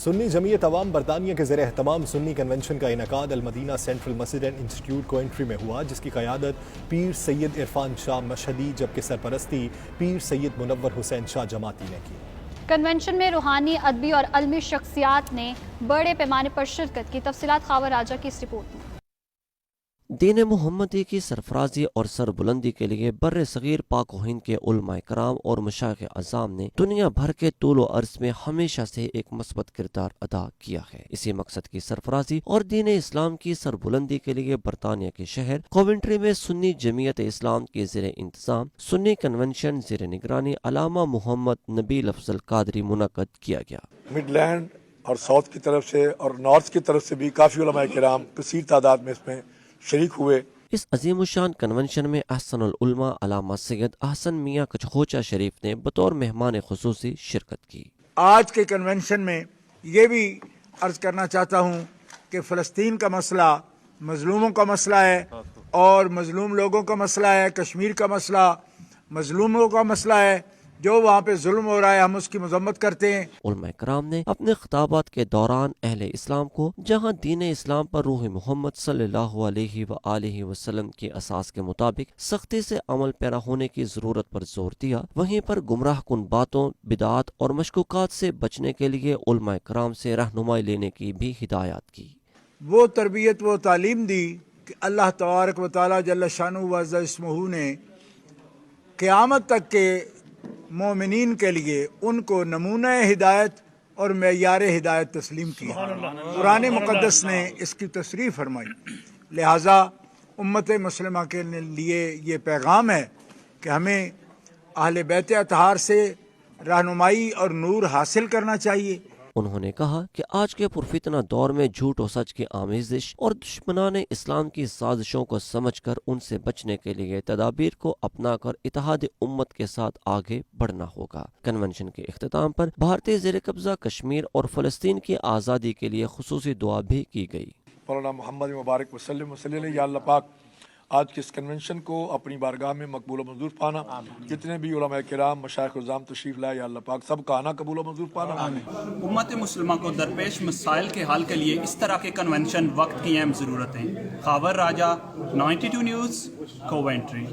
سنی جمعیت عوام برطانیہ کے زیر اہتمام سنی کنونشن کا انعقاد المدینہ سینٹرل مسجد اینڈ انسٹیٹیوٹ کوئنٹری میں ہوا، جس کی قیادت پیر سید عرفان شاہ مشہدی جبکہ سرپرستی پیر سید منور حسین شاہ جماعتی نے کی۔ کنونشن میں روحانی، ادبی اور علمی شخصیات نے بڑے پیمانے پر شرکت کی۔ تفصیلات خاور راجہ کی اس رپورٹ میں۔ دین محمدی کی سرفرازی اور سربلندی کے لیے بر صغیر پاک و ہند کے علماء کرام اور مشائخ اعظام نے دنیا بھر کے طول و عرض میں ہمیشہ سے ایک مثبت کردار ادا کیا ہے۔ اسی مقصد کی سرفرازی اور دین اسلام کی سربلندی کے لیے برطانیہ کے شہر کوونٹری میں سنی جمعیت اسلام کے زیر انتظام سنی کنونشن زیر نگرانی علامہ محمد نبیل افضل قادری منعقد کیا گیا۔ مڈ لینڈ اور ساؤتھ کی طرف سے اور نارتھ کی طرف سے بھی کافی علماء کرام کثیر تعداد میں اس میں شریک ہوئے۔ اس عظیم الشان کنونشن میں احسن العلماء علامہ سید احسن میاں کچھوچا شریف نے بطور مہمان خصوصی شرکت کی۔ آج کے کنونشن میں یہ بھی عرض کرنا چاہتا ہوں کہ فلسطین کا مسئلہ مظلوموں کا مسئلہ ہے اور مظلوم لوگوں کا مسئلہ ہے، کشمیر کا مسئلہ مظلوموں کا مسئلہ ہے، جو وہاں پہ ظلم ہو رہا ہے ہم اس کی مذمت کرتے ہیں۔ علماء کرام نے اپنے خطابات کے دوران اہل اسلام کو جہاں دین اسلام پر روح محمد صلی اللہ علیہ وآلہ وسلم کی اساس کے مطابق سختی سے عمل پیرا ہونے کی ضرورت پر زور دیا، وہیں پر گمراہ کن باتوں، بدعات اور مشکوکات سے بچنے کے لیے علماء کرام سے رہنمائی لینے کی بھی ہدایت کی۔ وہ تربیت وہ تعلیم دی کہ اللہ تبارک و تعالی جل شانہ و عز اسمہ نے قیامت تک کے مومنین کے لیے ان کو نمونہ ہدایت اور معیار ہدایت تسلیم کیا۔ قرآن مقدس نے اس کی تصریح فرمائی، لہٰذا امت مسلمہ کے لیے یہ پیغام ہے کہ ہمیں اہل بیت اطہار سے رہنمائی اور نور حاصل کرنا چاہیے۔ انہوں نے کہا کہ آج کے پرفتنہ دور میں جھوٹ و سچ کی آمیزش اور دشمنان اسلام کی سازشوں کو سمجھ کر ان سے بچنے کے لیے تدابیر کو اپنا کر اتحاد امت کے ساتھ آگے بڑھنا ہوگا۔ کنونشن کے اختتام پر بھارتی زیر قبضہ کشمیر اور فلسطین کی آزادی کے لیے خصوصی دعا بھی کی گئی۔ مولانا محمد مبارک وسلم یا اللہ پاک آج کے اس کنونشن کو اپنی بارگاہ میں مقبول و منظور پانا، جتنے بھی علماء کرام مشائخ اعظام تشریف لائے یا اللہ پاک سب کا آنا قبول و منظور پانا۔ امت مسلمہ کو درپیش مسائل کے حل کے لیے اس طرح کے کنونشن وقت کی اہم ضرورت ہیں۔ خاور راجہ 92 نیوز کوونٹری۔